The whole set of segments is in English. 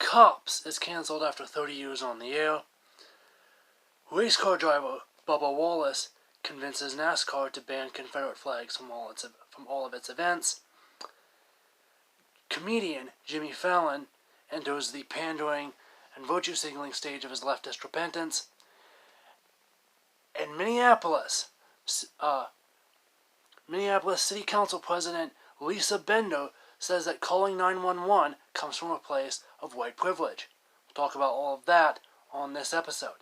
Cops is cancelled after 30 years on the air. Race car driver Bubba Wallace convinces Nascar to ban Confederate flags from all of its events. Comedian Jimmy Fallon enters the pandering and virtue signaling stage of his leftist repentance. And Minneapolis City Council President Lisa Bender says that calling 911 comes from a place of white privilege. We'll talk about all of that on this episode.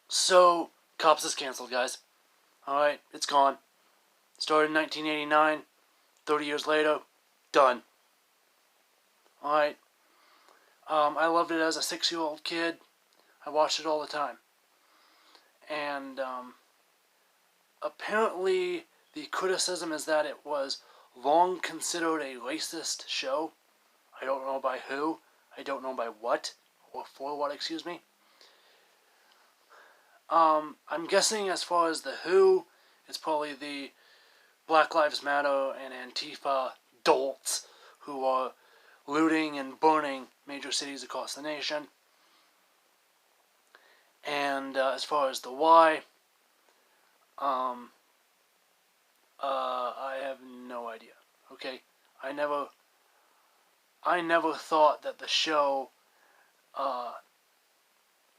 So, Cops is canceled, guys. Alright, it's gone. Started in 1989, 30 years later, done. Alright. I loved it as a 6-year-old kid. I watched it all the time. And, apparently the criticism is that it was long considered a racist show. I don't know by who. I don't know by what. Or for what, excuse me. I'm guessing as far as the who, it's probably the Black Lives Matter and Antifa dolts who are looting and burning major cities across the nation. And as far as the why, I have no idea. Okay, I never thought that the show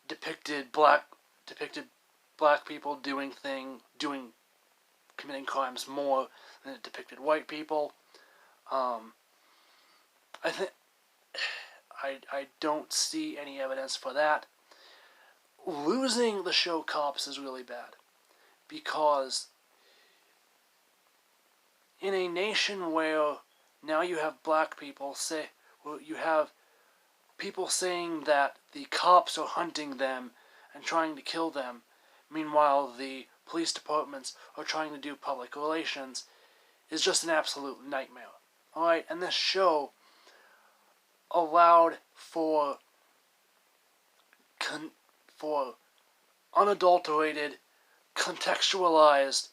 depicted black people committing crimes more than it depicted white people. I don't see any evidence for that. Losing the show Cops is really bad, because in a nation where now you have black people you have people saying that the cops are hunting them and trying to kill them, meanwhile the police departments are trying to do public relations, is just an absolute nightmare. Alright, and this show allowed for unadulterated, contextualized,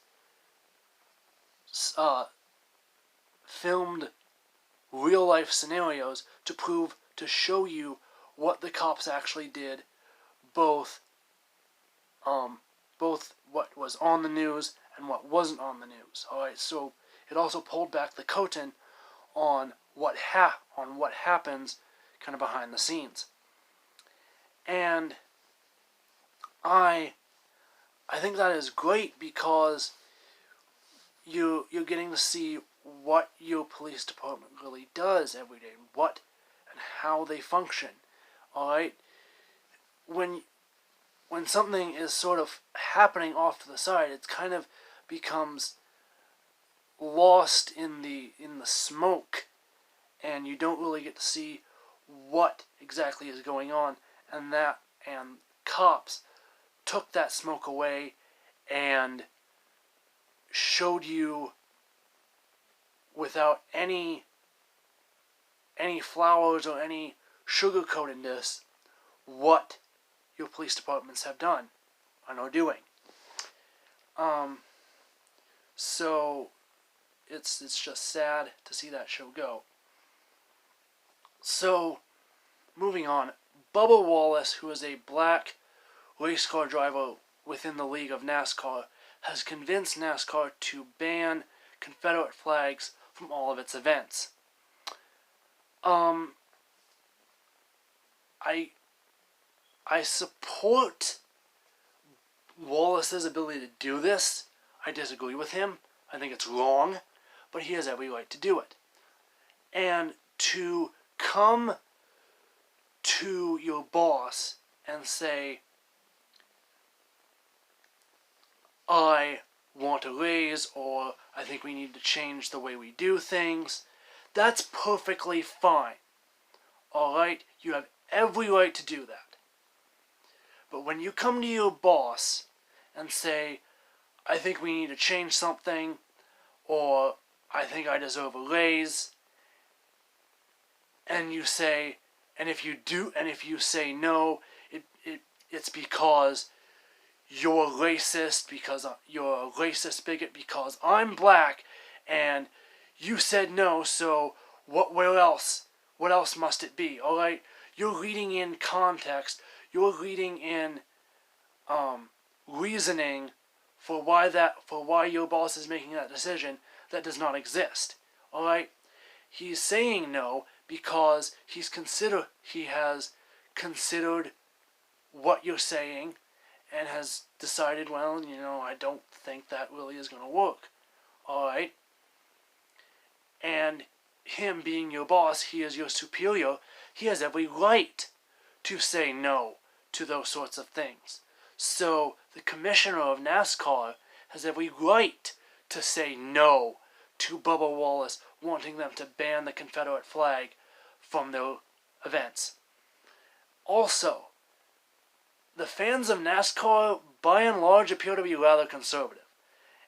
filmed real-life scenarios to show you what the cops actually did, both what was on the news and what wasn't on the news. Alright, so it also pulled back the curtain on what happens kind of behind the scenes. And I think that is great, because you're getting to see what your police department really does every day, what and how they function. Alright? When something is sort of happening off to the side, it kind of becomes lost in the smoke, and you don't really get to see what exactly is going on, and Cops took that smoke away and showed you without any flowers or any sugarcoatedness what your police departments have done and are doing. So it's just sad to see that show go. So, moving on, Bubba Wallace, who is a black race car driver within the league of NASCAR, has convinced NASCAR to ban Confederate flags from all of its events. I support Wallace's ability to do this. I disagree with him. I think it's wrong, but he has every right to do it. And to come to your boss and say, I want a raise, or I think we need to change the way we do things, that's perfectly fine. Alright? You have every right to do that. But when you come to your boss and say, I think we need to change something, or I think I deserve a raise, and you say, and if you say no, it's because you're racist, because you're a racist bigot, because I'm black, and you said no, so where else what else must it be? All right, you're reading in context. You're reading in reasoning for why your boss is making that decision that does not exist. All right, he's saying no because he has considered what you're saying and has decided, well, I don't think that really is going to work. All right, and him being your boss, he is your superior. He has every right to say no to those sorts of things. So the commissioner of NASCAR has every right to say no to Bubba Wallace wanting them to ban the Confederate flag from their events. Also, the fans of NASCAR, by and large, appear to be rather conservative.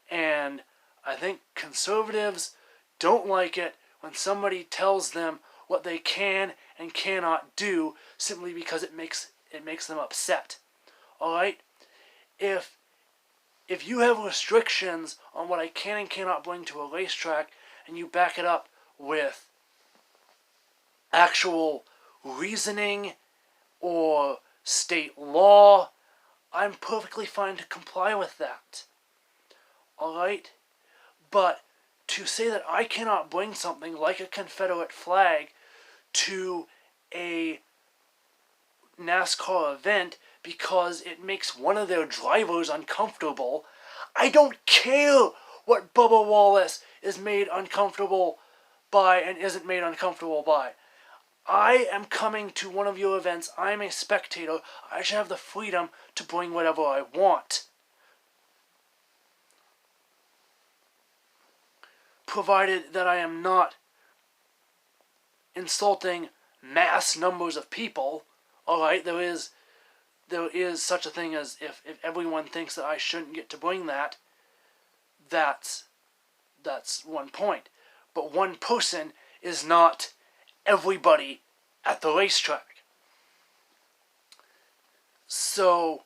And I think conservatives don't like it when somebody tells them what they can and cannot do simply because it makes them upset. All right? If you have restrictions on what I can and cannot bring to a racetrack and you back it up with actual reasoning or state law, I'm perfectly fine to comply with that. All right? But to say that I cannot bring something like a Confederate flag to a NASCAR event because it makes one of their drivers uncomfortable, I don't care what Bubba Wallace is made uncomfortable by and isn't made uncomfortable by. I am coming to one of your events. I'm a spectator. I should have the freedom to bring whatever I want, provided that I am not insulting mass numbers of people. All right, there is such a thing as if everyone thinks that I shouldn't get to bring that, that's one point. But one person is not everybody at the racetrack. So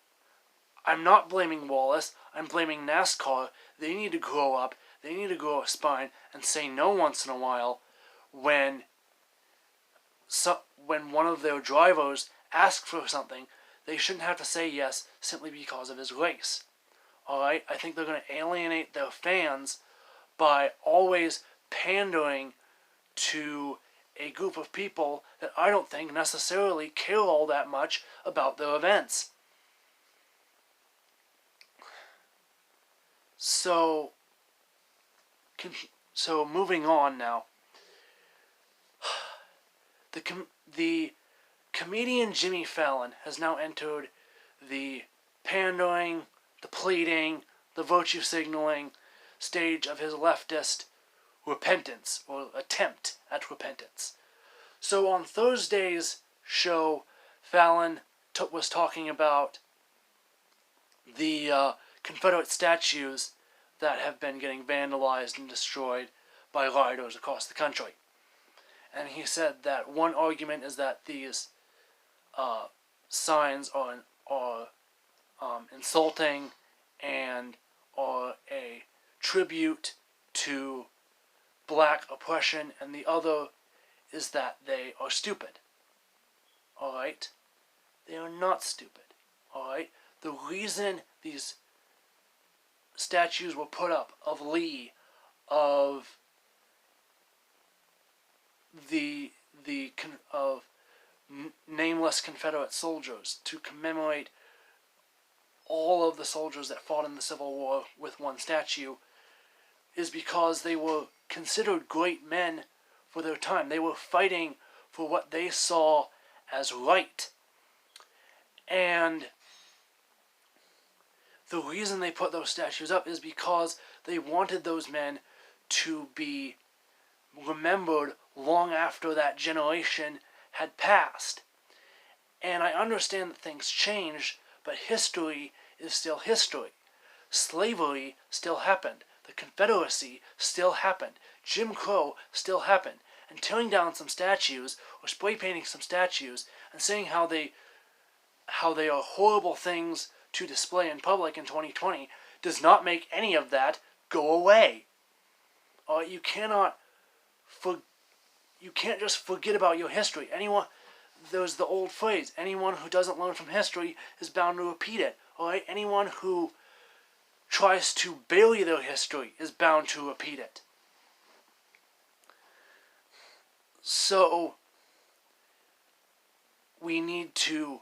I'm not blaming Wallace. I'm blaming NASCAR. They need to grow up. They need to grow a spine and say no once in a while when one of their drivers asks for something. They shouldn't have to say yes simply because of his race. Alright? I think they're going to alienate their fans by always pandering to a group of people that I don't think necessarily care all that much about their events. So moving on now. The comedian Jimmy Fallon has now entered the pandering, the pleading, the virtue signaling stage of his leftist repentance, or attempt at repentance. So on Thursday's show, Fallon was talking about the Confederate statues that have been getting vandalized and destroyed by rioters across the country. And he said that one argument is that these signs are insulting and are a tribute to black oppression, and the other is that they are stupid. Alright? They are not stupid. Alright? The reason these statues were put up of Lee, of nameless Confederate soldiers, to commemorate all of the soldiers that fought in the Civil War with one statue, is because they were considered great men for their time. They were fighting for what they saw as right. And the reason they put those statues up is because they wanted those men to be remembered long after that generation had passed. And I understand that things change, but history is still history. Slavery still happened. The Confederacy still happened. Jim Crow still happened. And tearing down some statues, or spray painting some statues, and saying how they are horrible things to display in public in 2020 does not make any of that go away. You cannot you can't just forget about your history. There's the old phrase, anyone who doesn't learn from history is bound to repeat it. Alright? Anyone who tries to bury their history is bound to repeat it. So, we need to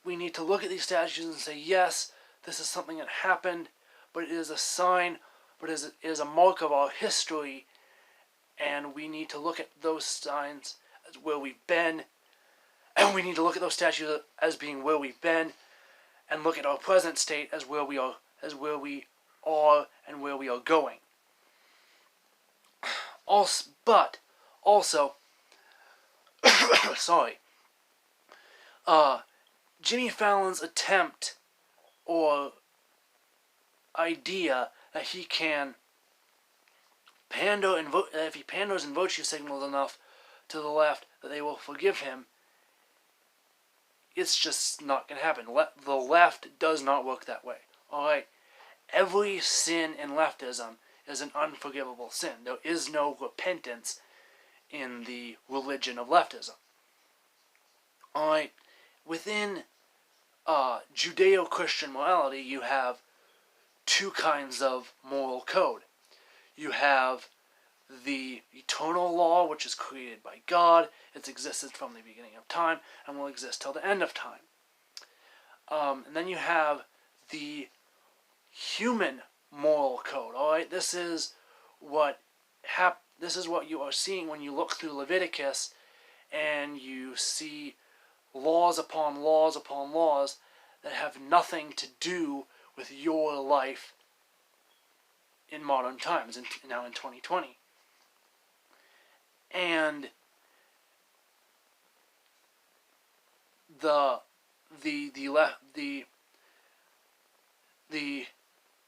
look at these statues and say, yes, this is something that happened, but it is a sign, but it is a mark of our history, and we need to look at those signs as where we've been, and we need to look at those statues as being where we've been, and look at our present state as where we are, and where we are going. Also, sorry, Jimmy Fallon's attempt or idea that he can pander and if he panders and virtue signals enough to the left that they will forgive him, it's just not going to happen. The left does not work that way. Alright? Every sin in leftism is an unforgivable sin. There is no repentance in the religion of leftism. Alright? Within Judeo-Christian morality, you have two kinds of moral code. You have the eternal law, which is created by God. It's existed from the beginning of time and will exist till the end of time. And then you have the human moral code. All right, this is what you are seeing when you look through Leviticus, and you see laws upon laws upon laws that have nothing to do with your life in modern times, now in 2020. And the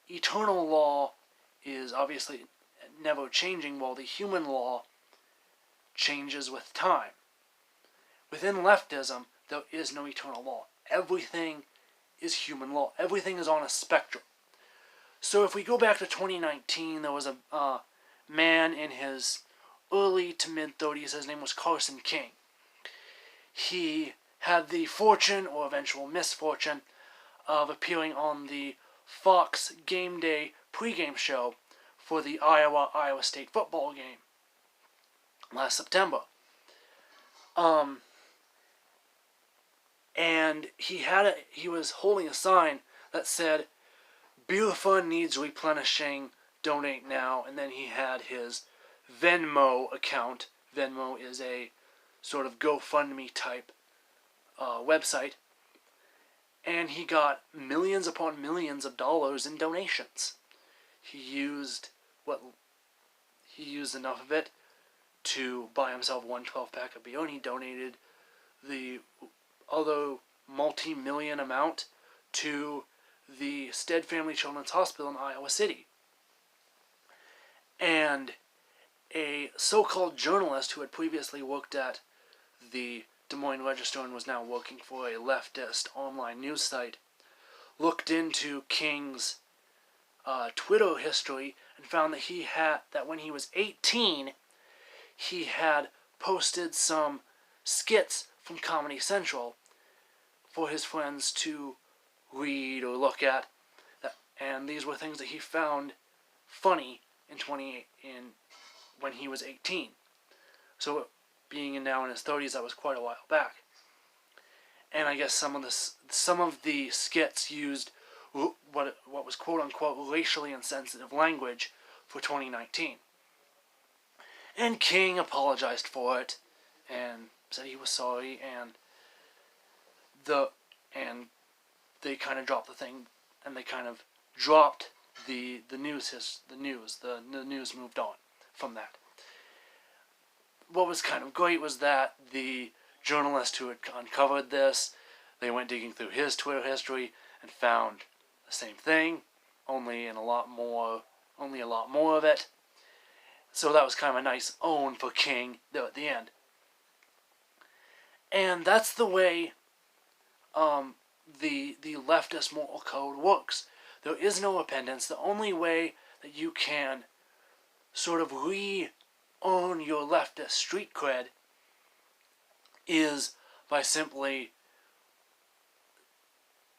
eternal law is obviously never changing, while the human law changes with time. Within leftism, there is no eternal law. Everything is human law. Everything is on a spectrum. So if we go back to 2019, there was a man in his early to mid-30s. His name was Carson King. He had the fortune, or eventual misfortune, of appearing on the Fox Game Day pregame show for the Iowa State football game last September. And he was holding a sign that said, "Beer Fund needs replenishing, donate now." And then he had his Venmo account. Venmo is a sort of GoFundMe type website. And he got millions upon millions of dollars in donations. He used enough of it to buy himself one 12-pack of beer, and he donated the other multi-million amount to the Stead Family Children's Hospital in Iowa City. And a so-called journalist who had previously worked at the Des Moines Register and was now working for a leftist online news site looked into King's Twitter history and found that when he was 18, he had posted some skits from Comedy Central for his friends to read or look at, and these were things that he found funny when he was 18. So, being now in his 30s, that was quite a while back. And I guess some of the skits used what was quote unquote racially insensitive language for 2019. And King apologized for it and said he was sorry, and they kind of dropped the thing, and they kind of dropped the news. The news moved on from that. What was kind of great was that the journalist who had uncovered this, they went digging through his Twitter history and found the same thing, only a lot more of it. So that was kind of a nice own for King there at the end. And that's the way the leftist moral code works. There is no repentance. The only way that you can sort of earn your leftist street cred is by simply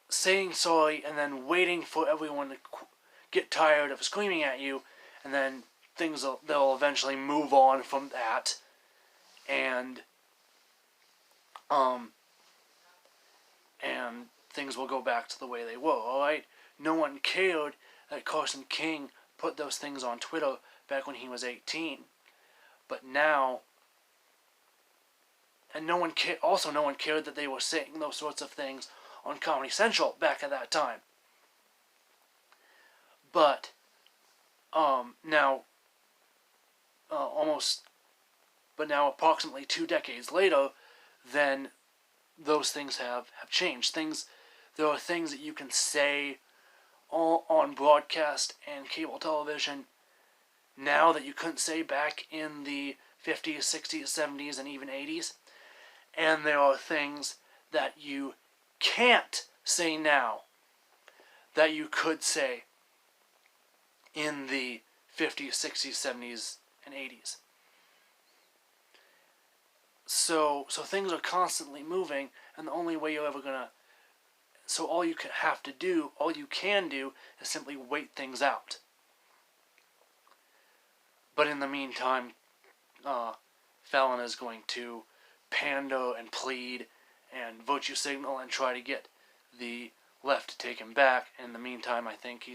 saying sorry and then waiting for everyone to get tired of screaming at you, and then they'll eventually move on from that, and things will go back to the way they were. All right, no one cared that Carson King put those things on Twitter back when he was 18, but now. And no one cared that they were saying those sorts of things on Comedy Central back at that time. But now approximately 2 decades later, then those things have changed. There are things that you can say on broadcast and cable television now that you couldn't say back in the 50s, 60s, 70s, and even 80s. And there are things that you can't say now that you could say in the 50s, 60s, 70s, and 80s. So things are constantly moving, and the only way you're ever gonna... So all you can do is simply wait things out. But in the meantime, Fallon is going to pander and plead and virtue signal and try to get the left to take him back. In the meantime, I think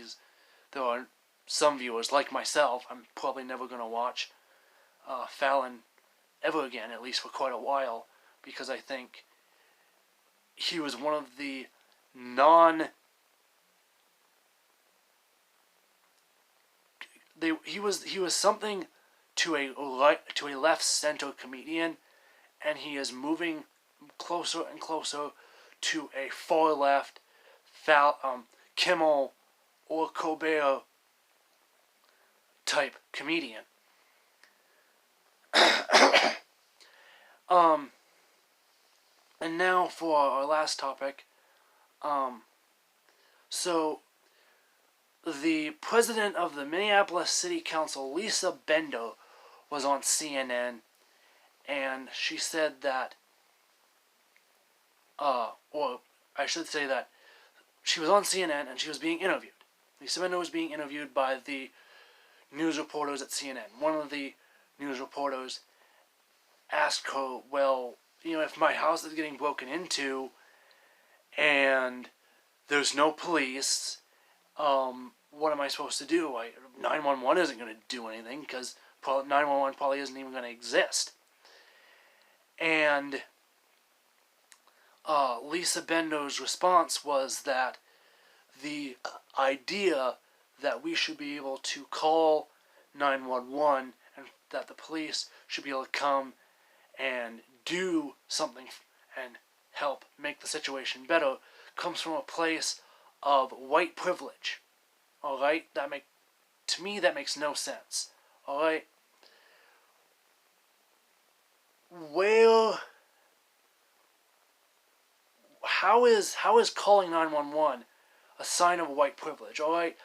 there are some viewers, like myself, I'm probably never going to watch Fallon ever again, at least for quite a while, because I think he was one of the he was something to a left center comedian, and he is moving closer and closer to a far left Kimmel or Colbert type comedian. And now for our last topic. So the president of the Minneapolis City Council, Lisa Bender, was on CNN, and she said that, or I should say that she was on CNN and she was being interviewed. Lisa Bender was being interviewed by the news reporters at CNN. One of the news reporters asked her, well, if my house is getting broken into and there's no police, what am I supposed to do? 911 isn't going to do anything because 911 probably isn't even going to exist. And Lisa Bender's response was that the idea that we should be able to call 911 and that the police should be able to come and do something and help make the situation better comes from a place of white privilege. Alright? To me, that makes no sense. Alright? How is calling 911 a sign of white privilege? Alright?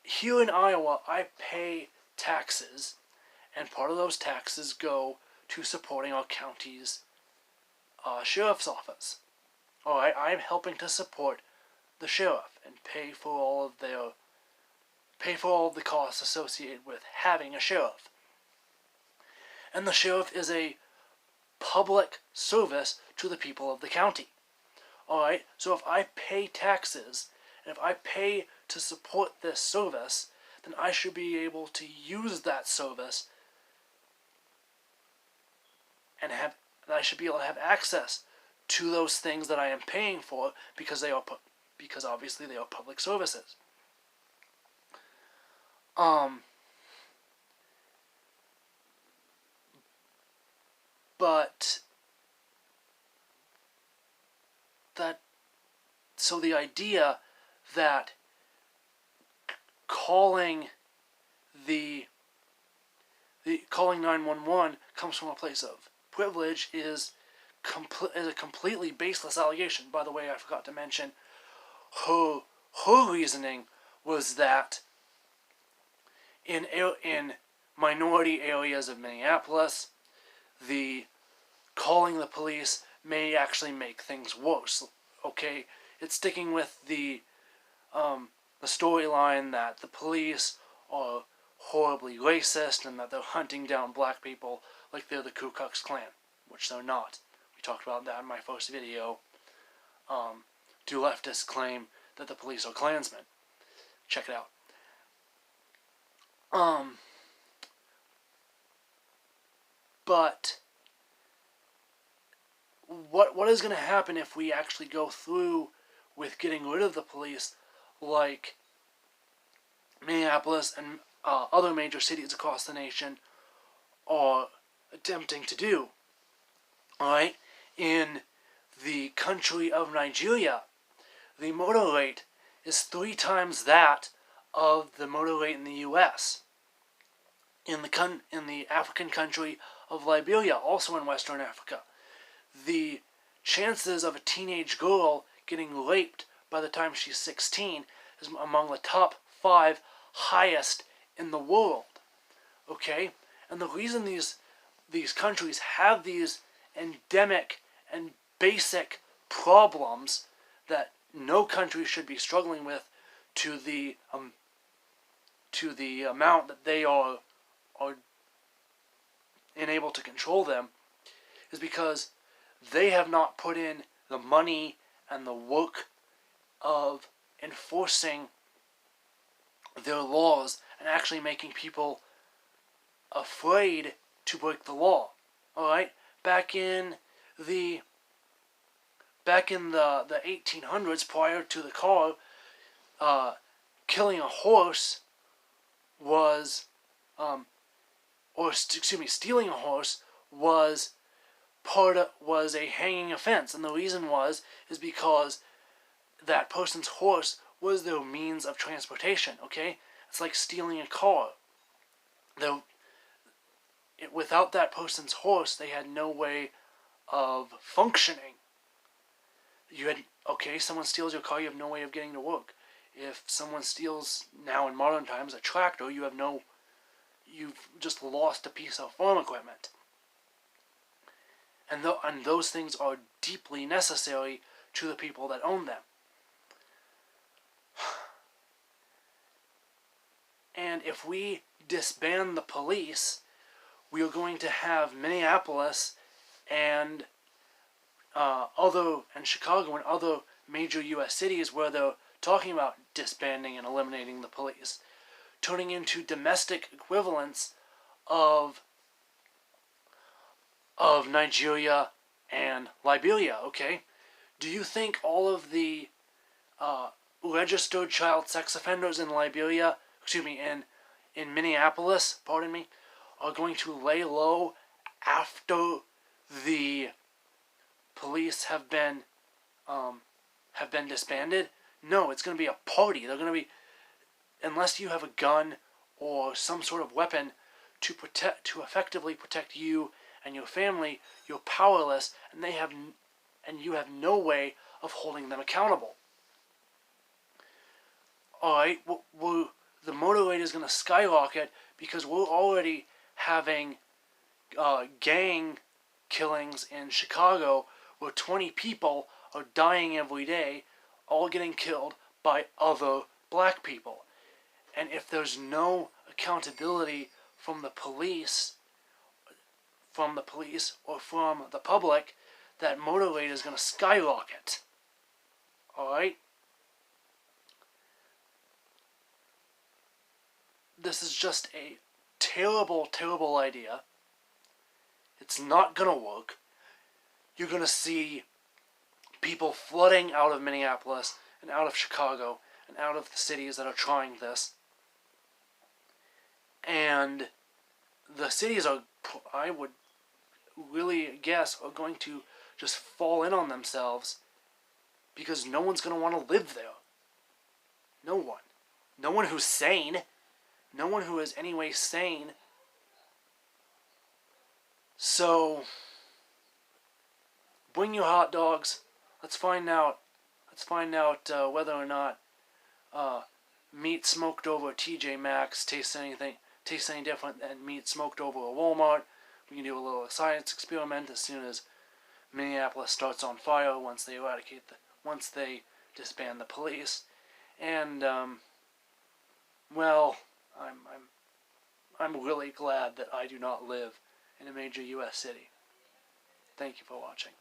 Here in Iowa, I pay taxes, and part of those taxes go to supporting our county's sheriff's office. Alright, I'm helping to support the sheriff and pay for all of the costs associated with having a sheriff. And the sheriff is a public service to the people of the county. Alright, so if I pay taxes, and if I pay to support this service, then I should be able to use that service and I should be able to have access to those things that I am paying for because obviously they are public services. So the idea that calling 911 comes from a place of privilege is a completely baseless allegation. By the way, I forgot to mention her reasoning was that in minority areas of Minneapolis, the calling the police may actually make things worse. Okay, it's sticking with the storyline that the police are horribly racist and that they're hunting down black people like they're the Ku Klux Klan, which they're not. We talked about that in my first video. Do leftists claim that the police are Klansmen? Check it out. But what is going to happen if we actually go through with getting rid of the police, like Minneapolis and other major cities across the nation are attempting to do? Alright? In the country of Nigeria, the murder rate is 3 times that of the murder rate in the U.S. In the African country of Liberia, also in Western Africa, the chances of a teenage girl getting raped by the time she's 16 is among the top 5 highest in the world. Okay? And the reason these countries have these endemic and basic problems that no country should be struggling with to the amount that they are unable to control them is because they have not put in the money and the work of enforcing their laws and actually making people afraid to break the law. Alright? Back in the 1800s, prior to the car, killing a horse was, stealing a horse was a hanging offense, and the reason is because that person's horse was their means of transportation. Okay, it's like stealing a car. Without that person's horse, they had no way of functioning. Someone steals your car, you have no way of getting to work. If someone steals, now in modern times, a tractor, you've just lost a piece of farm equipment. And those things are deeply necessary to the people that own them. And if we disband the police, we are going to have Minneapolis and Chicago and other major U.S. cities where they're talking about disbanding and eliminating the police, turning into domestic equivalents of Nigeria and Liberia. Okay, do you think all of the registered child sex offenders in in Minneapolis, are going to lay low after the police have been disbanded? No, it's going to be a party. They're going to be, unless you have a gun or some sort of weapon to effectively protect you and your family, you're powerless, and you have no way of holding them accountable. Alright, the murder rate is going to skyrocket because we're already having gang killings in Chicago where 20 people are dying every day, all getting killed by other black people. And if there's no accountability from the police or from the public, that murder rate is going to skyrocket. Alright? This is just a terrible, terrible idea. It's not going to work. You're going to see people flooding out of Minneapolis and out of Chicago and out of the cities that are trying this. And the cities I would really guess, are going to just fall in on themselves because no one's going to want to live there. No one. No one who's sane. No one who is anyway sane. So, bring your hot dogs. Let's find out whether or not meat smoked over TJ Maxx tastes anything taste any different than meat smoked over a Walmart. We can do a little science experiment as soon as Minneapolis starts on fire once they disband the police. And well, I'm really glad that I do not live in a major U.S. city. Thank you for watching.